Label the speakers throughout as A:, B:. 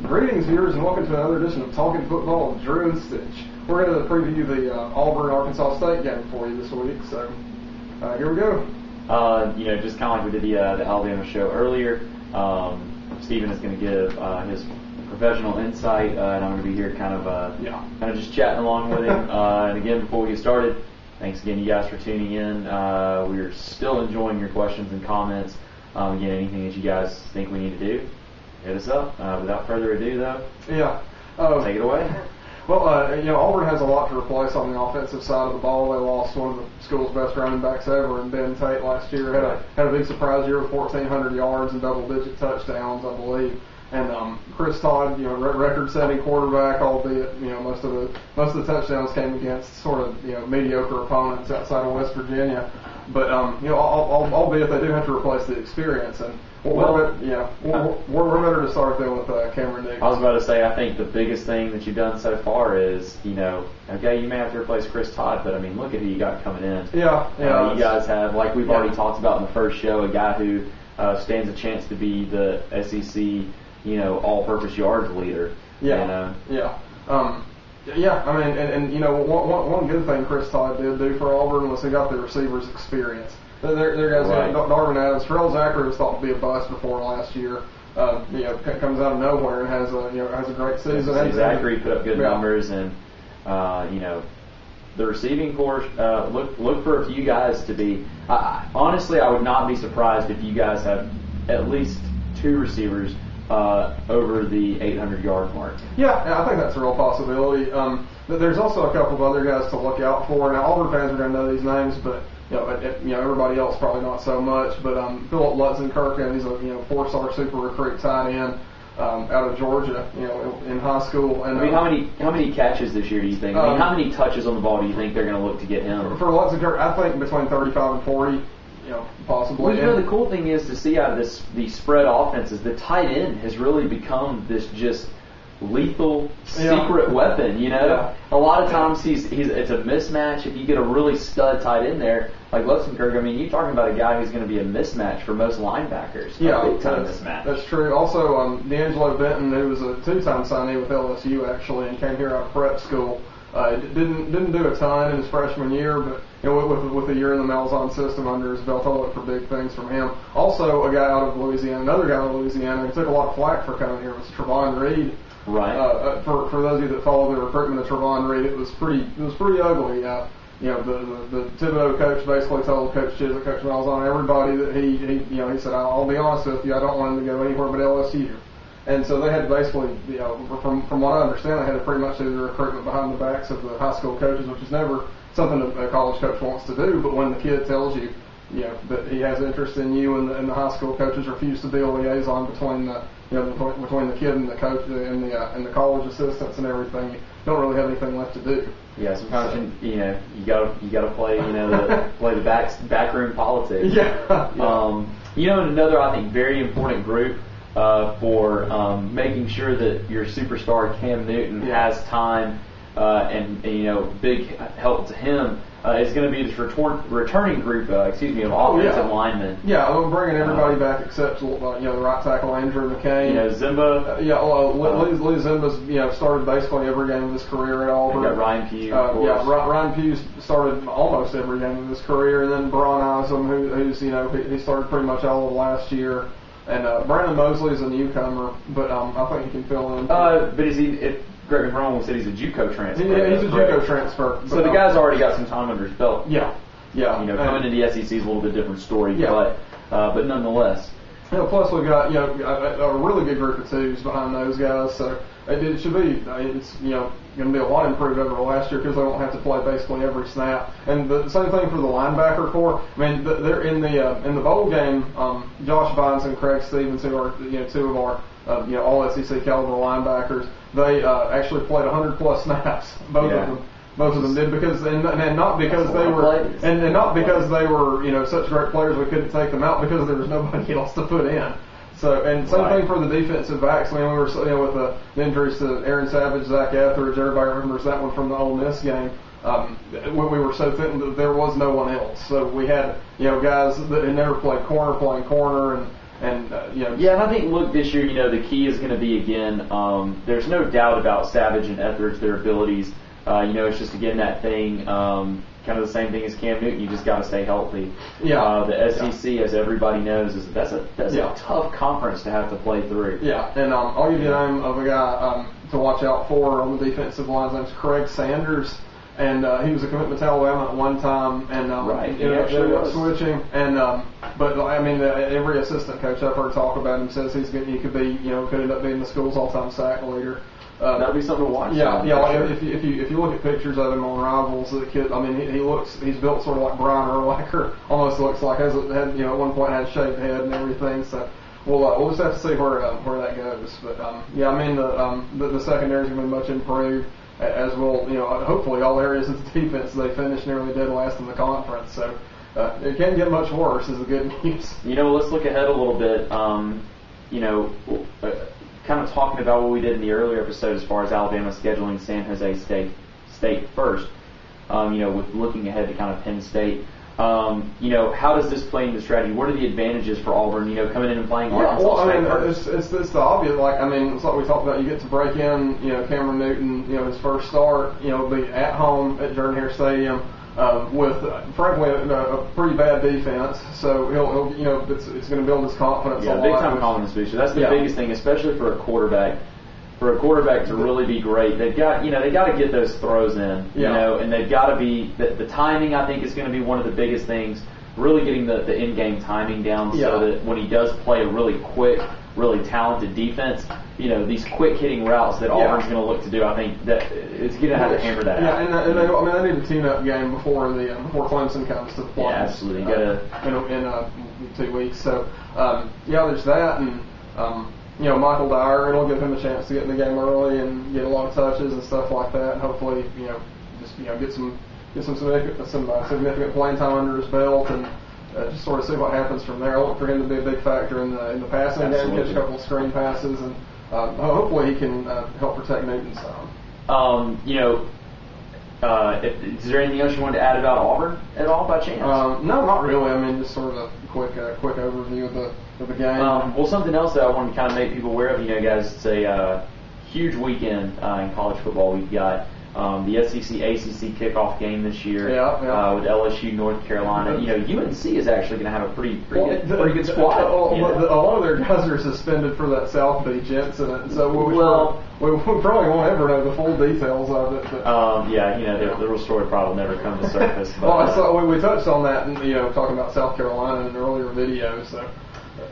A: Greetings, viewers, and welcome to another edition of Talking Football with Drew and Stitch. We're going to preview the Auburn Arkasas State game for you this week, so here we go.
B: Just kind of like we did the Alabama show earlier, Stephen is going to give his professional insight, and I'm going to be here kind of just chatting along with him. And again, before we get started, thanks again, you guys, for tuning in. We're still enjoying your questions and comments. Again, anything that you guys think we need to do, hit us up. Without further ado, though, take it away.
A: Well, Auburn has a lot to replace on the offensive side of the ball. They lost one of the school's best running backs ever in Ben Tate last year. Had a big surprise year with 1,400 yards and double-digit touchdowns, I believe. And Chris Todd, record-setting quarterback, albeit most of the touchdowns came against sort of mediocre opponents outside of West Virginia. But albeit they do have to replace the experience, and we're better to start then with Cameron Diggs.
B: I was about to say, I think the biggest thing that you've done so far is, okay, you may have to replace Chris Todd, but I mean, look at who you got coming in.
A: You
B: guys have, like we've already talked about in the first show, a guy who stands a chance to be the SEC, all-purpose yards leader. One good thing Chris Todd did do for Auburn was he got the receivers experience. Their guys, right.
A: Darvin Adams, Terrell Zachary was thought to be a bust before last year. Comes out of nowhere and has a great season.
B: Zachary put up good numbers, and the receiving corps, look for a few guys to be. Honestly, I would not be surprised if you guys have at least two receivers over the 800-yard mark.
A: Yeah, I think that's a real possibility. There's also a couple of other guys to look out for. Now, Auburn fans are going to know these names, but everybody else probably not so much. But Philip Lutzenkirchen, he's a four-star super recruit tight end out of Georgia, in high school. And
B: how many catches this year do you think? How many touches on the ball do you think they're going to look to get him?
A: For Lutzenkirchen, I think between 35 and 40. Possibly.
B: Well, the cool thing is to see out of these spread offenses, the tight end has really become this just lethal secret weapon. A lot of times it's a mismatch. If you get a really stud tight end there, like Lutzenkirchen, I mean, you're talking about a guy who's going to be a mismatch for most linebackers. Big time mismatch.
A: That's true. Also, D'Angelo Benton, who was a two-time signee with LSU actually, and came here out of prep school. Didn't do a ton in his freshman year, but with a year in the Malzahn system under his belt, I look for big things from him. Also, a guy out of Louisiana, another guy out of Louisiana who took a lot of flack for coming here was Trevon Reed.
B: Right.
A: For those of you that follow the recruitment of Trevon Reed, it was pretty ugly. The Thibodeau coach basically told Coach Chisholm, Coach Malzahn, everybody that he said, I'll be honest with you, I don't want him to go anywhere but LSU. And so they had to basically, from what I understand, they had to pretty much do the recruitment behind the backs of the high school coaches, which is never something a college coach wants to do. But when the kid tells you, that he has interest in you, and the high school coaches refuse to be a liaison between between the kid and the coach and the college assistants and everything, you don't really have anything left to do.
B: Yeah, sometimes you gotta play play the backroom politics. And another, I think, very important group for making sure that your superstar Cam Newton has time, and big help to him is going to be this returning group, of offensive linemen.
A: Yeah, I'm bringing everybody back except the right tackle Andrew McCain.
B: Zimba.
A: Lee Zimba's started basically every game of his career at Auburn.
B: You got Ryan Pugh.
A: Ryan Pugh started almost every game of his career, and then Brian Isom, who's he started pretty much all of last year. And Brandon Mosley is a newcomer, but I think he can fill in.
B: But is he? If Greg McBride said he's a JUCO transfer.
A: Yeah, he's a JUCO transfer.
B: So the guy's already got some time under his belt. Coming into the SEC is a little bit different story, but nonetheless.
A: Plus we've got a really good group of twos behind those guys, so it should be going to be a lot improved over last year because they won't have to play basically every snap. And the same thing for the linebacker corps. I mean, they're in the bowl game. Josh Vines and Craig Stevens, who are two of our all SEC caliber linebackers, they actually played 100+ snaps. Both of them did and not because they were and not because they were such great players we couldn't take them out, because there was nobody else to put in. So, and same thing for the defensive backs. I mean, we were with the injuries to Aaron Savage, Zach Etheridge. Everybody remembers that one from the Ole Miss game. When we were so thin that there was no one else. So we had guys that had never played corner playing corner, And
B: yeah, and I think this year, the key is going to be again. There's no doubt about Savage and Etheridge, their abilities. It's just again that thing, kind of the same thing as Cam Newton. You just got to stay healthy.
A: Yeah.
B: The SEC, as everybody knows, that's a tough conference to have to play through.
A: Yeah, and I'll give you the name of a guy to watch out for on the defensive line. His name's Craig Sanders. And he was a commitment to Alabama at one time, and ended up switching. And but I mean, every assistant coach I've heard talk about him says he could be, could end up being the school's all-time sack leader.
B: That'd be something to watch.
A: Yeah. Sure. If you look at pictures of him on Rivals, the kid, I mean, he's built sort of like Brian Urlacher. Almost looks like at one point had a shaved head and everything. So. We'll just have to see where that goes. But I mean, the secondary is going to be much improved. As will, hopefully all areas of the defense they finished nearly dead last in the conference. So it can't get much worse is the good news.
B: Let's look ahead a little bit. Kind of talking about what we did in the earlier episode as far as Alabama scheduling San Jose State first. With looking ahead to kind of Penn State. How does this play into strategy? What are the advantages for Auburn, coming in and playing Arkansas State first?
A: It's the obvious. It's like we talked about. You get to break in, Cameron Newton, his first start, be at home at Jordan-Hare Stadium with, frankly, a pretty bad defense. So he'll it's going to build his confidence.
B: Yeah, big time confidence booster. That's the biggest thing, especially for a quarterback. For a quarterback to really be great, they've got to get those throws in, and they've got to be the timing. I think is going to be one of the biggest things. Really getting the in-game timing down so that when he does play a really quick, really talented defense, these quick hitting routes that Auburn's going to look to do. I think that it's going to have to hammer that out.
A: Yeah, and they need a tune-up game before Clemson comes to the play.
B: Yeah, absolutely. You got
A: in 2 weeks. So there's that and. Michael Dyer, it'll give him a chance to get in the game early and get a lot of touches and stuff like that. And hopefully, get some significant playing time under his belt and just sort of see what happens from there. I look for him to be a big factor in the passing game, catch a couple of screen passes, and hopefully he can help protect Newton some.
B: Is there anything else you wanted to add about Auburn at all, by chance?
A: No, not really. I mean, just sort of a quick overview of the game.
B: Well, something else that I wanted to kind of make people aware of, guys, it's a huge weekend in college football. We've got the SEC-ACC kickoff game this year with LSU, North Carolina. UNC is actually going to have a pretty good squad.
A: A lot of their guys are suspended for that South Beach incident, so we probably won't ever know the full details of it. But,
B: the real story probably will never come to surface. But,
A: we touched on that, talking about South Carolina in an earlier video. So.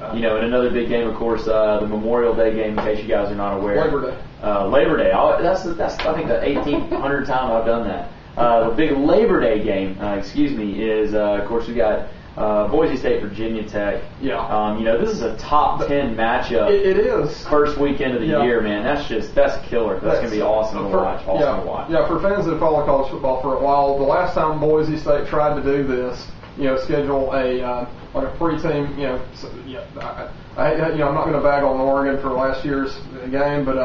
B: And another big game, of course, the Memorial Day game. In case you guys are not aware,
A: Labor Day.
B: Labor Day. That's I think the 1800th time I've done that. The big Labor Day game, is of course we got Boise State, Virginia Tech.
A: Yeah.
B: This is a top 10 matchup.
A: It is.
B: First weekend of the year, man. That's killer. That's going to be awesome to watch.
A: Yeah, for fans that follow college football for a while, the last time Boise State tried to do this, schedule a pre-team. I'm not going to bag on Oregon for last year's game, but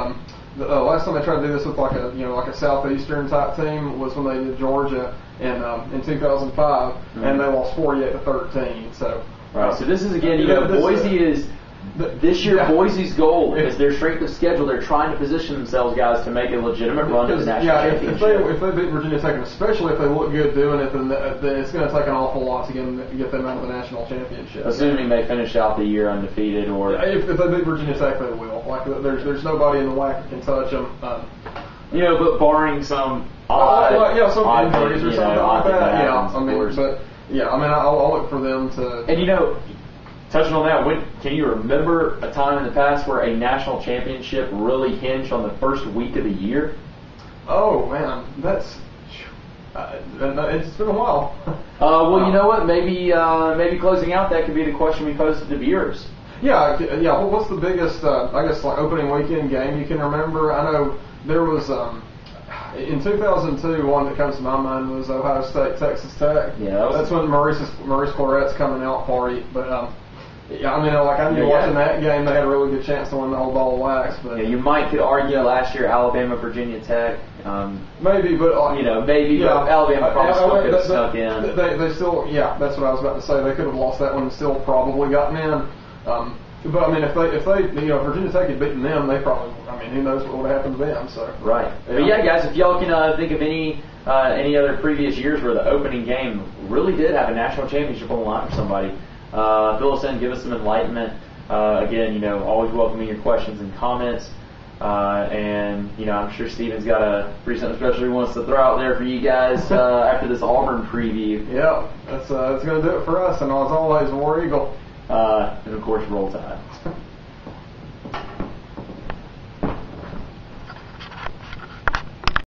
A: the last time they tried to do this with like a southeastern type team was when they did Georgia in 2005, and they lost 48-13. So
B: so this is again, Boise is. This year, Boise's goal is their strength of schedule. They're trying to position themselves, guys, to make a legitimate run to the national championship.
A: If they beat Virginia Tech, and especially if they look good doing it, then it's going to take an awful lot to get them out of the national championship.
B: Assuming they finish out the year undefeated, or
A: if they beat Virginia Tech, they will. There's nobody in the WAC that can touch them.
B: But barring some
A: some injuries or something like that. I'll look for them to.
B: And touching on that, can you remember a time in the past where a national championship really hinged on the first week of the year?
A: Oh man, it's been a while.
B: You know what? Maybe closing out, that could be the question we posed to viewers.
A: Yeah. Well, what's the biggest, opening weekend game you can remember? I know there was in 2002. One that comes to my mind was Ohio State, Texas Tech.
B: Yeah,
A: that's when Maurice Claret's coming out party, but. I knew watching that game, they had a really good chance to win the whole ball of wax. But
B: you could argue last year Alabama, Virginia Tech.
A: Maybe, but
B: but Alabama probably still could have snuck in.
A: They still, that's what I was about to say. They could have lost that one and still probably gotten in. But I mean, if they Virginia Tech had beaten them, they probably, I mean, who knows what would have happened to them? So
B: right. But yeah, guys, if y'all can think of any other previous years where the opening game really did have a national championship on the line for somebody, fill us in, give us some enlightenment. Again, always welcoming your questions and comments. And I'm sure Steven's got a free something special he wants to throw out there for you guys after this Auburn preview.
A: Yeah, that's going to do it for us. And as always, War Eagle.
B: And of course, Roll Tide.